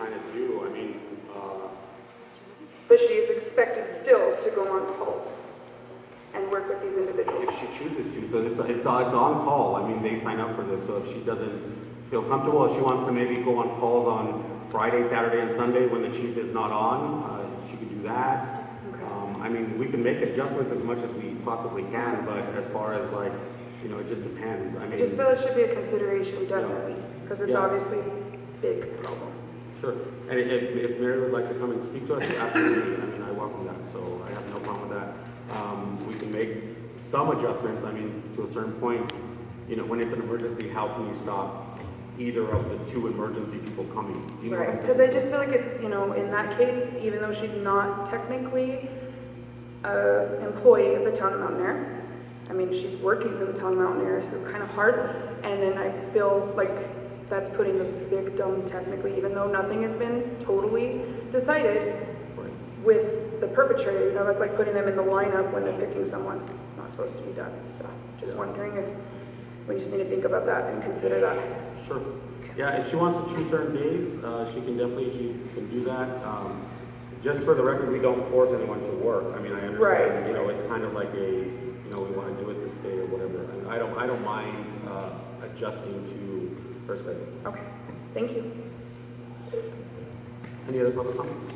kind of do. I mean, But she is expected still to go on calls and work with these individuals. if she chooses to, so it's on call. I mean, they sign up for this, so if she doesn't feel comfortable, if she wants to maybe go on calls on Friday, Saturday, and Sunday when the chief is not on, she could do that. Okay. I mean, we can make adjustments as much as we possibly can, but as far as like, you know, it just depends. I I mean, just feel it should be a consideration, definitely, because it's Yeah. obviously a big problem. sure. And if Mary would like to come and speak to us, absolutely. I mean, I welcome that, so I have no problem with that. We can make some adjustments. I mean, to a certain point, you know, when it's an emergency, how can you stop either of the two emergency people coming? Do you know what I'm Right, because saying? I just feel like it's, you know, in that case, even though she's not technically an employee of the town of Mountain Air, I mean, she's working for the town of Mountain Air, so it's kind of hard. And then I feel like that's putting the victim technically, even though nothing has been totally decided Right. with the perpetrator, you know, that's like putting them in the lineup when they're picking someone. It's not supposed to be done. So just wondering if we just need to think about that and consider that. Sure. Yeah, if she wants to choose certain days, she can do that. Just for the record, we don't force anyone to work. I mean, I understand, Right. you know, it's kind of like you know, we want to do it this day or whatever. And I don't mind adjusting to her schedule. Okay, thank you. Any other public comments?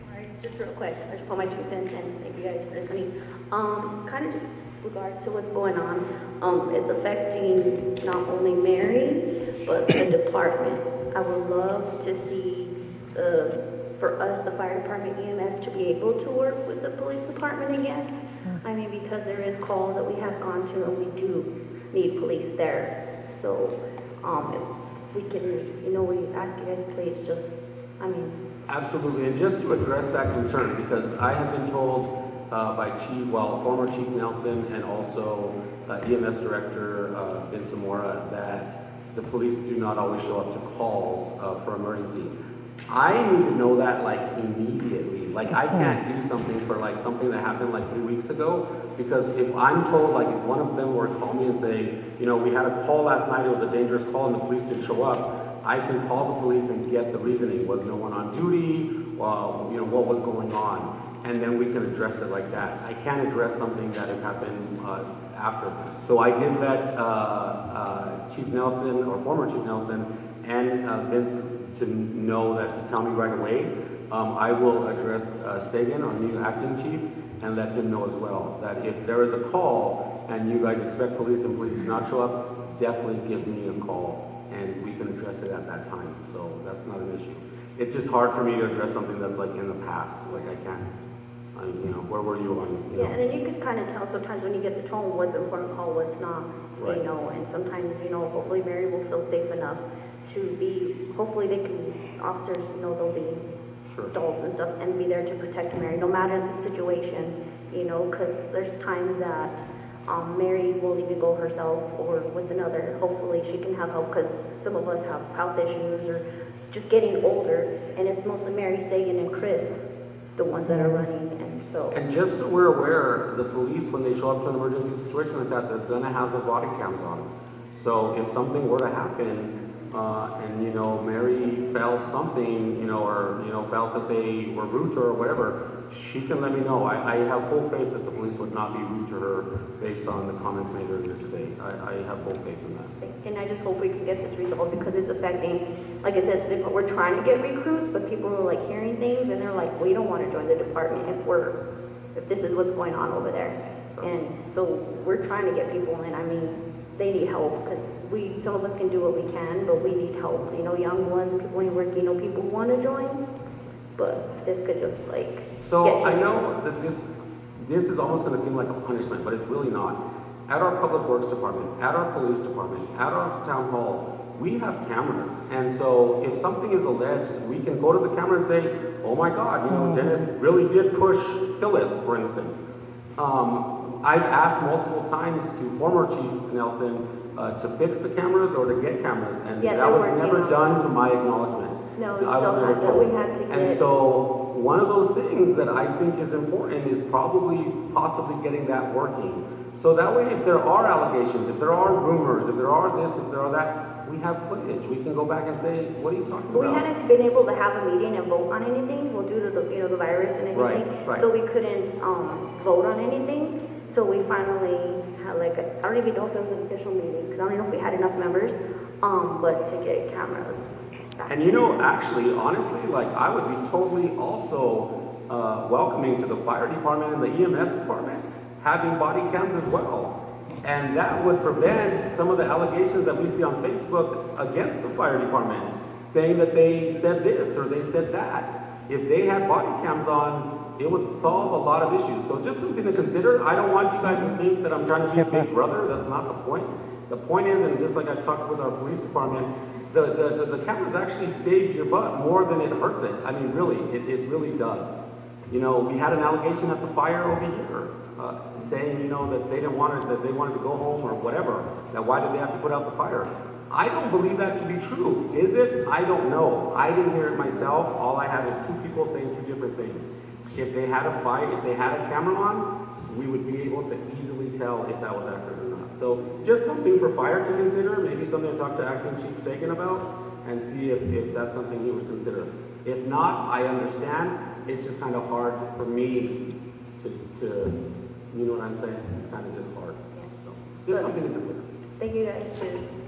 Alright, just real quick, I just put my 2 cents in, thank you guys for listening. Kind of just regards to what's going on, it's affecting not only Mary, but the department. I would love to see, for us, the fire department EMS, to be able to work with the police department again. I mean, because there is calls that we have gone to and we do need police there. So, if we can, you know, we ask you guys, please, just, I mean, Absolutely, and just to address that concern, because I have been told by former Chief Nelson and also EMS Director Vince Zamora that the police do not always show up to calls for emergency. I need to know that like immediately. Like I can't do something for like something that happened like 3 weeks ago, because if I'm told, like if one of them were to call me and say, you know, we had a call last night, it was a dangerous call and the police didn't show up, I can call the police and get the reasoning. Was no one on duty? You know, what was going on? And then we can address it like that. I can't address something that has happened after. So I did let Chief Nelson, or former Chief Nelson, and Vince to know that to tell me right away. I will address Sagan, our new acting chief, and let him know as well that if there is a call and you guys expect police and police do not show up, definitely give me a call and we can address it at that time. So that's not an issue. It's just hard for me to address something that's like in the past. Like I can't, you know, where were you on? You yeah, know? and then you could kind of tell sometimes when you get the tone what's important call, what's not, Right. you know, and sometimes, you know, hopefully Mary will feel safe enough to be, hopefully they can, officers, you know, they'll be Sure. adults and stuff and be there to protect Mary, no matter the situation, you know, because there's times that Mary will either go herself or with another. Hopefully she can have help, because some of us have health issues or just getting older, and it's mostly Mary, Sagan, and Chris, the ones that are running, and so. And just so we're aware, the police, when they show up to an emergency situation like that, they're gonna have their body cams on. So if something were to happen, and, you know, Mary felt something, you know, or, you know, felt that they were rude to her or whatever, she can let me know. I have full faith that the police would not be rude to her based on the comments made earlier today. I have full faith in that. And I just hope we can get this resolved, because it's affecting, like I said, we're trying to get recruits, but people are like hearing things and they're like, we don't want to join the department if this is what's going on over there. And so we're trying to get people in. I mean, they need help, because some of us can do what we can, but we need help. You know, young ones, people ain't working, you know, people want to join, but if this could just like So get I taken know that this is almost going to seem like a punishment, but it's really not. At our public works department, at our police department, at our town hall, we have cameras. And so if something is alleged, we can go to the camera and say, oh my God, you know, Dennis really did push Phyllis, for instance. I've asked multiple times to former Chief Nelson to fix the cameras or to get cameras, and Yeah, that they was weren't never enough. done to my acknowledgement. No, we I was still never have that. told. We had to And get- so one of those things that I think is important is probably possibly getting that working. So that way, if there are allegations, if there are rumors, if there are this, if there are that, we have footage. We can go back and say, what are you talking We about? hadn't been able to have a meeting and vote on anything, well, due to the, the virus and everything. Right. So we couldn't, vote on anything. So we finally had like, I don't even know if it was an official meeting, because I don't know if we had enough members, but to get cameras back. And you know, actually, honestly, like I would be totally also welcoming to the fire department and the EMS department having body cams as well. And that would prevent some of the allegations that we see on Facebook against the fire department, saying that they said this or they said that. If they had body cams on, it would solve a lot of issues. So just something to consider. I don't want you guys to think that I'm trying to be a big brother. That's not the point. The point is, and just like I talked with our police department, the cameras actually save your butt more than it hurts it. I mean, really, it really does. You know, we had an allegation at the fire over here, saying, you know, that they didn't want it, that they wanted to go home or whatever. That why did they have to put out the fire? I don't believe that to be true. Is it? I don't know. I didn't hear it myself. All I have is two people saying two different things. If they had a fight, if they had a camera on, we would be able to easily tell if that was accurate or not. So just something for fire to consider, maybe something to talk to Acting Chief Sagan about and see if that's something he would consider. If not, I understand. It's just kind of hard for me to you know what I'm saying? It's kind of just hard. So just something to consider. Thank you guys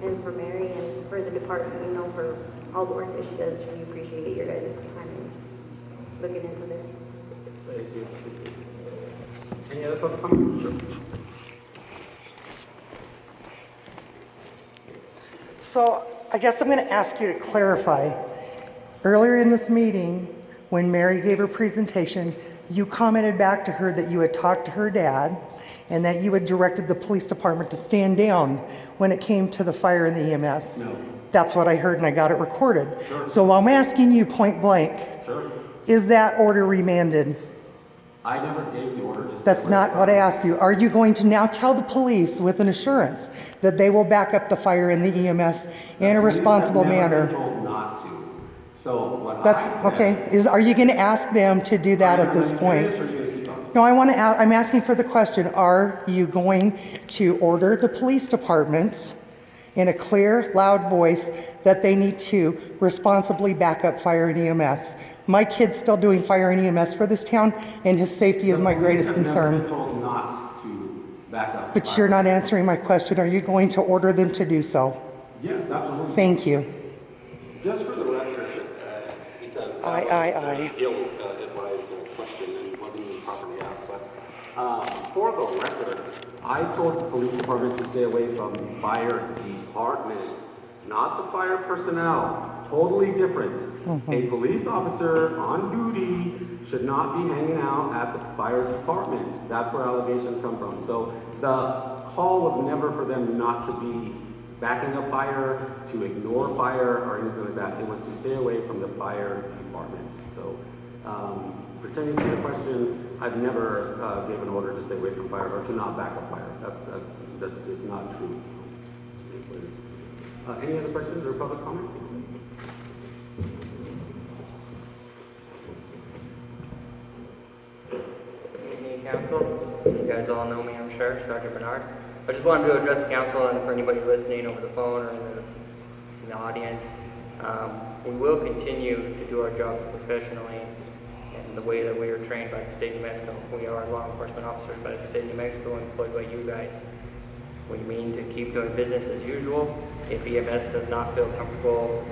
and for Mary and for the department, you know, for all the work that she does. We appreciate your guys' time and looking into this. Thank you. Any other public comments? Sure. So I guess I'm going to ask you to clarify. Earlier in this meeting, when Mary gave her presentation, you commented back to her that you had talked to her dad and that you had directed the police department to stand down when it came to the fire and the EMS. No. That's what I heard and I got it recorded. Sure. So I'm asking you point blank, Sure. is that order remanded? I never gave the order. That's not what I asked you. Are you going to now tell the police with an assurance that they will back up the fire and the EMS in a responsible manner? Told not to. So what That's I said, okay. Are you going to ask them to do that at this point? No, I'm asking for the question. Are you going to order the police department in a clear, loud voice that they need to responsibly back up fire and EMS? My kid's still doing fire and EMS for this town, and his safety is my greatest I've never concern. been told not to back up. But you're not answering my question. Are you going to order them to do so? Yes, absolutely. Thank you. Just for the record, because Aye. ill-advised question and wasn't even properly asked, but for the record, I told the police department to stay away from the fire department, not the fire personnel. Totally different. A police officer on duty should not be hanging out at the fire department. That's where allegations come from. So the call was never for them not to be backing up fire, to ignore fire, or anything like that. It was to stay away from the fire department. So pertaining to the question, I've never given order to stay away from fire or to not back up fire. That's just not true. Any other questions or public comment? Good evening, council. You guys all know me, I'm Sheriff Sergeant Bernard. I just wanted to address the council and for anybody listening over the phone or in the audience. We will continue to do our jobs professionally and the way that we are trained by the state of New Mexico. We are law enforcement officers by the state of New Mexico employed by you guys. We mean to keep doing business as usual. If EMS does not feel comfortable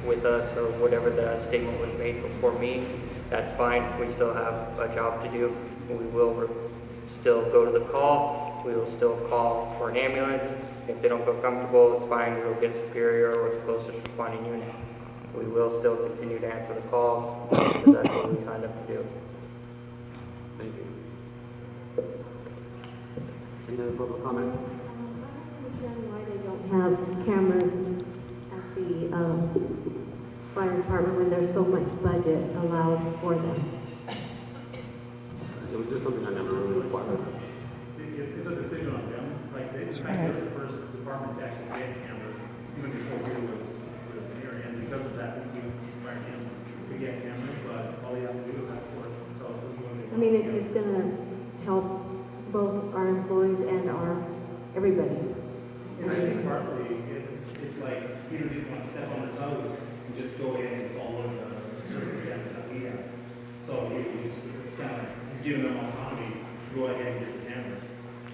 with us or whatever the statement was made before me, that's fine. We still have a job to do. We will still go to the call. We will still call for an ambulance. If they don't feel comfortable, it's fine. We will get Superior or the closest responding unit. We will still continue to answer the calls because that's what we signed up to do. Thank you. Any other public comment? I don't understand why they don't have cameras at the fire department when there's so much budget allowed for them. It was just something I never really required. It's a decision on them. Like they were the first department to actually get cameras, even before we was here. And because of that, we inspired him to get cameras. But all he had to do was ask for it. Tell us which one they want. I mean, it's just gonna help both our employees and our it's like, you don't even want to step on their toes and just go in and solve the service damage that we have. So it's kind of, he's giving them autonomy to go ahead and get the cameras.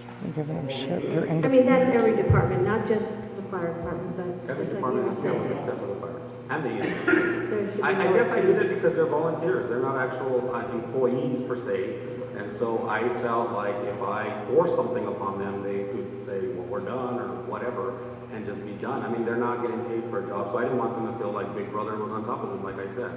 Hasn't given them shit. They're I mean, that's independent. every department, not just the fire department, but Every just like department you has were cameras saying, except for the fire and the EMS. there should be I no guess I did excuse. it because they're volunteers, they're not actual employees per se, and so I felt like if I forced something upon them, they could say, well, we're done, or whatever, and just be done. I mean, they're not getting paid for a job, so I didn't want them to feel like Big Brother was on top of them, like I said.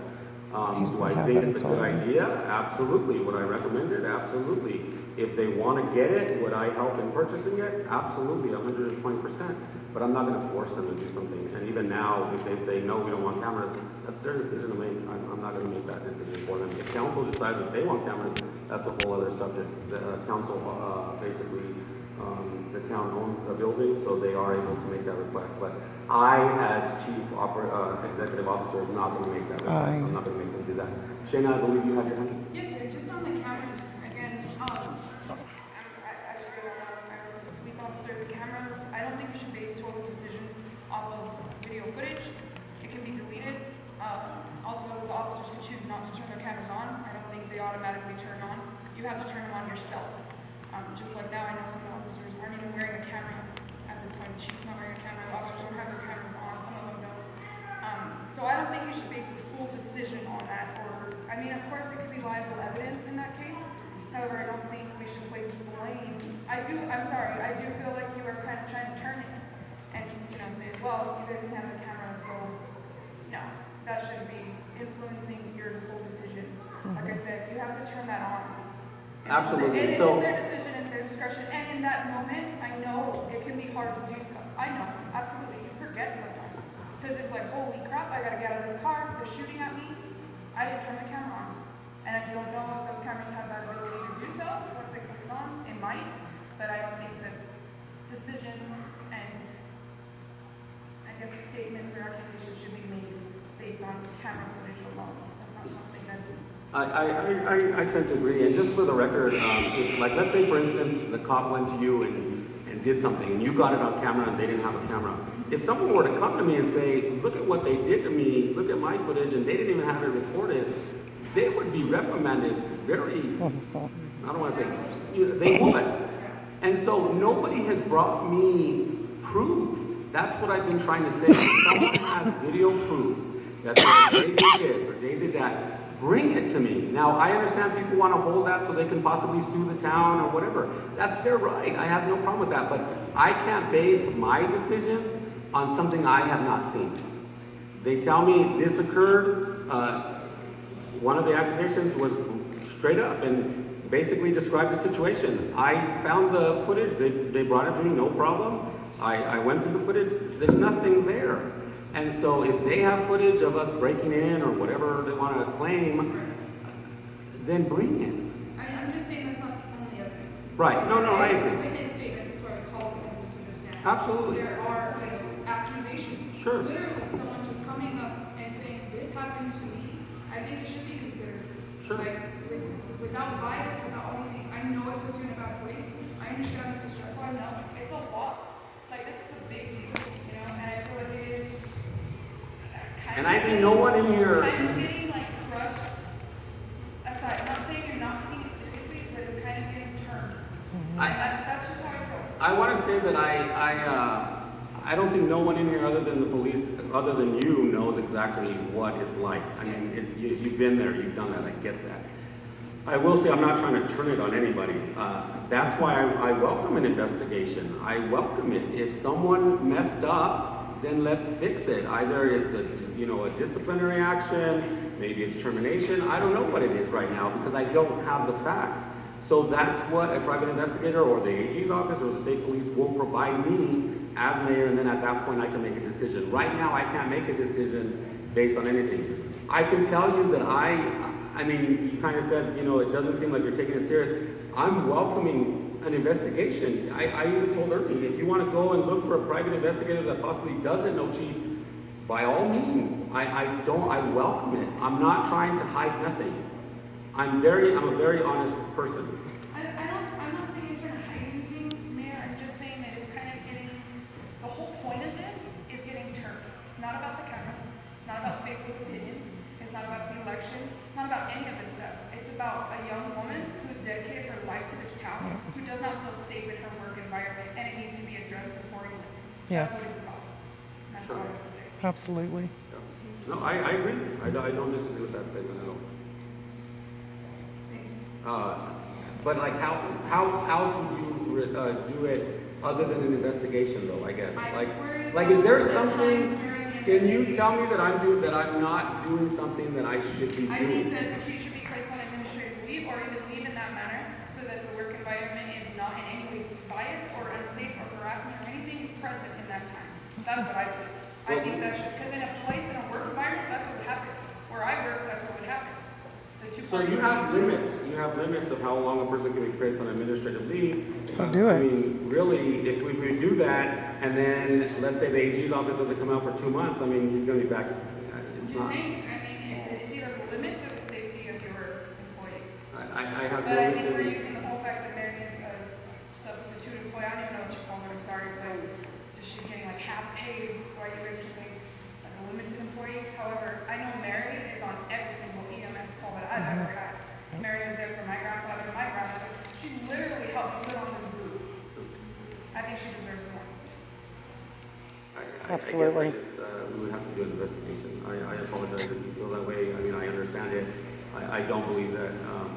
He Do doesn't I have think that it's a good authority. idea? Absolutely. Would I recommend it? Absolutely. If they want to get it, would I help in purchasing it? Absolutely, 120%. But I'm not going to force them to do something. And even now, if they say, no, we don't want cameras, that's their decision to make. I'm not going to make that decision for them. If council decides that they want cameras, that's a whole other subject. The council, basically, the town owns the building, so they are able to make that request. But I, as chief executive officer, am not going to make that request. I'm not going to make them do that. Shayna, I believe you have your hand. Yes, sir, just on the cameras, again, I agree with that. I was a police officer, the cameras, I don't think we should base total decisions off of video footage. It can be deleted. Also, the officers can choose not to turn their cameras on. I don't think they automatically turn on. You have to turn them on yourself. Just like now, I know some officers aren't even wearing a camera at this point. The chief's not wearing a camera, the officers don't have their cameras on, some of them don't. So I don't think you should base a full decision on that, or, I mean, of course, it could be liable evidence in that case. However, I don't think we should place blame. I'm sorry, I do feel like you are kind of trying to turn it and, say, well, you guys didn't have the camera, so, no, that shouldn't be influencing your whole decision. Like I said, you have to turn that on. Absolutely. It is So- their decision and their discretion, and in that moment, I know it can be hard to do so. I know, absolutely, you forget sometimes. Because it's like, holy crap, I gotta get out of this car, they're shooting at me, I didn't turn the camera on. And I don't know if those cameras have that ability to do so, once it clicks on, it might, but I don't think that decisions and, I guess, statements or accusations should be made based on camera footage alone. That's not something that's I tend to agree, and just for the record, if, like, let's say for instance, the cop went to you and did something, and you got it on camera and they didn't have a camera. If someone were to come to me and say, look at what they did to me, look at my footage, and they didn't even have it recorded, they would be reprimanded very, I don't want to say, they would. And so nobody has brought me proof. That's what I've been trying to say. If someone has video proof that they did this or they did that, bring it to me. Now, I understand people want to hold that so they can possibly sue the town or whatever. That's their right. I have no problem with that. But I can't base my decisions on something I have not seen. They tell me this occurred. One of the accusations was straight up and basically described the situation. I found the footage. They brought it to me, no problem. I went through the footage. There's nothing there. And so if they have footage of us breaking in or whatever they want to claim, then bring it. I'm just saying that's not the only evidence. Right. No, I agree. Witness statements is why we call witnesses to the stand. Absolutely. There are accusations. Sure. Literally, someone just coming up and saying, this happened to me, I think it should be considered. Sure. Like, without bias, without all these things, I know it puts you in a bad place. I understand this is stressful, I know. It's a lot. Like, this is a big deal, and I feel like it is And I think no one in here. kind of getting, like, crushed aside. I'm not saying you're not taking it seriously, but it's kind of getting turned. And that's just how I feel. I want to say that I don't think no one in here other than the police, other than you, knows exactly what it's like. I mean, you've been there, you've done that, I get that. I will say I'm not trying to turn it on anybody. That's why I welcome an investigation. I welcome it. If someone messed up, then let's fix it. Either it's a disciplinary action, maybe it's termination. I don't know what it is right now because I don't have the facts. So that's what a private investigator or the AG's office or the state police will provide me as mayor, and then at that point I can make a decision. Right now I can't make a decision based on anything. I can tell you that I mean, you kind of said, it doesn't seem like you're taking it serious. I'm welcoming an investigation. I even told Ernie, if you want to go and look for a private investigator that possibly doesn't know Chief, by all means, I welcome it. I'm not trying to hide nothing. I'm a very honest person. I'm not saying you're trying to hide anything, Mayor. I'm just saying that it's kind of getting, the whole point of this to this town who does not feel safe in her work environment, and it needs to be addressed accordingly. Yes. That's what it's about. That's all I have to say. Absolutely. Yeah. No, I agree. I don't disagree with that statement at all. But like, how else would you do it other than an investigation, though? I guess. I Like, was worried like, is about there the something? time during the Can you tell me investigation. that I'm not doing something that I should be I doing? think that she should be placed on administrative leave or even leave in that manner so that the work environment is not in any way biased or unsafe or harassment or anything is present in that time. That's what I think. I think that should, because in a place, in a work environment, that's what would happen. Where I work, that's what would happen. The two So you parties- have limits. You have limits of how long a person can be placed on administrative leave. So do I it. mean, really, if we would do that, and then let's say the AG's office doesn't come out for 2 months, I mean, he's going to be back. I'm It's just not. saying, I mean, it's either the limits or the safety of your employees. I have But I think no we're reason. using the whole fact that Mary is a substitute employee, I don't even know what you call her, I'm sorry, but she's getting like half paid, why you raise like a limited employee. However, I know Mary is on every single EMS call that I've ever had. Mary was there for my grandfather and my grandmother. She literally helped put on this group. I think she deserves more. Absolutely. I guess we would have to do an investigation. I apologize if you feel that way. I mean, I understand it. I don't believe that,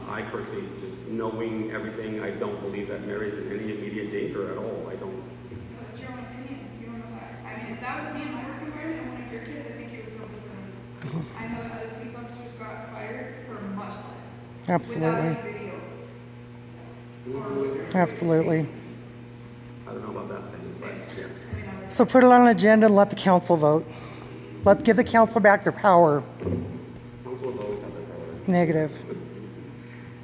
I personally, just knowing everything, I don't believe that Mary's in any immediate danger at all. I don't. But it's your own opinion. You don't know that. I mean, if that was me in my work environment and one of your kids, I think you would feel differently. I know that other police officers got fired for much less. Absolutely. Without any video. Absolutely. I don't know about that sentence, but yeah. So put it on an agenda and let the council vote. Give the council back their power. Councils always have their power. Negative.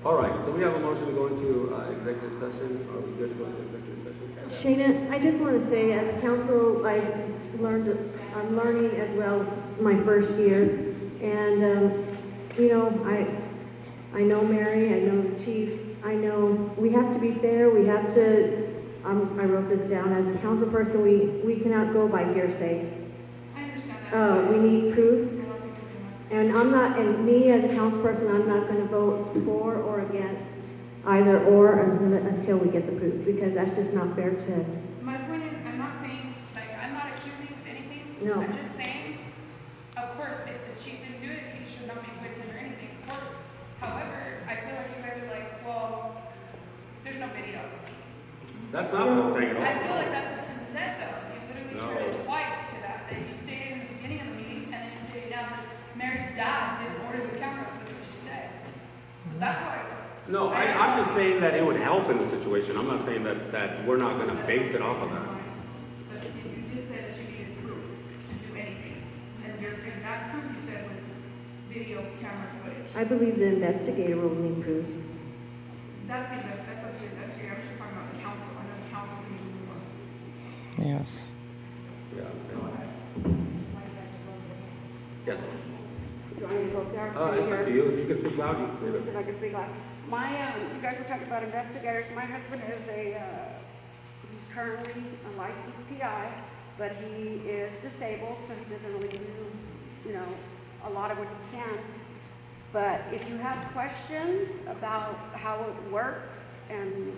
All right, so we have a motion to go into executive session. Are we good to go into executive session? Shayna, I just want to say, as a council, I'm learning as well my first year. And, you know, I know Mary, I know the chief, I know we have to be fair, we have to, I wrote this down, as a council person, we cannot go by hearsay. I understand that. We need proof. And and me as a council person, I'm not gonna vote for or against either or until we get the proof, because that's just not fair to, My point is, I'm not saying, like, I'm not accusing of anything. No. I'm just saying, of course, if the chief didn't do it, he should not be placed under anything, of course. However, I feel like you guys are like, well, there's no video. That's not what I'm saying at all. I feel like that's what's been said though. You literally No. turned it twice to that you stated in the beginning of the meeting, and then you stated now that Mary's dad didn't order the cameras, that's what you said. So that's how I feel. No, I'm just saying that it would help in the situation. I'm not saying that we're not going to base it off of that. But you did say that you needed proof to do anything, and your exact proof you said was video camera footage. I believe the investigator will need proof. That's the best, that's up to your investigator, I'm just talking about the council, I know the council can do more. Yes. Yeah. Yes. Do I need to go there? It's up to you. If you can speak loud, you can say Listen, that. I can speak loud. You guys were talking about investigators. My husband is he's currently a licensed PI, but he is disabled, so he doesn't really do, a lot of what he can. But if you have questions about how it works and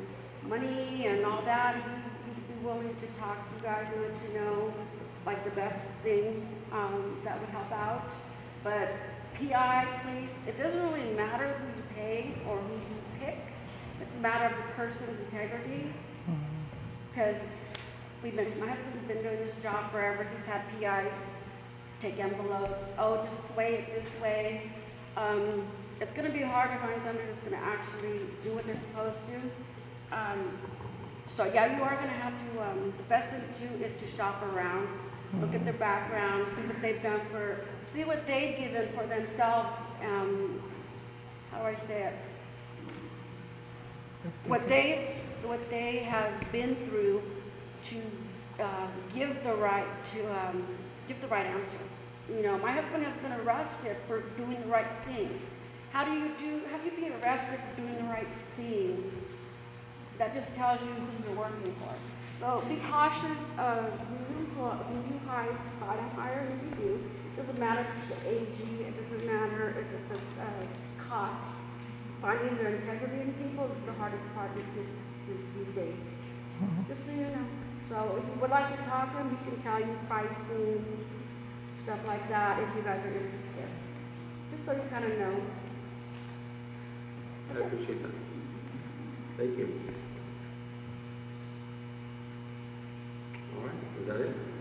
money and all that, he'd be willing to talk to you guys and let you know, like, the best thing that would help out. But PI, police, it doesn't really matter who you pay or who you pick. It's a matter of the person's integrity. Because my husband's been doing this job forever. He's had PIs take envelopes. Oh, just sway it this way. It's going to be hard to find somebody that's going to actually do what they're supposed to. So yeah, you are going to have to, the best thing to do is to shop around, look at their background, see what they've done see what they've given for themselves, how do I say it? What they have been through to give the right answer. My husband has been arrested for doing the right thing. How do you be arrested for doing the right thing? That just tells you who you're working for. So be cautious of who you hire who you do. It doesn't matter if it's the AG, it doesn't matter if it's a cop. Finding their integrity in people is the hardest hardest part is these days. Just so you know. So if you would like to talk to him, he can tell you pricing, stuff like that, if you guys are interested. Just so you kind of know. I appreciate that. Thank you. All right, is that it?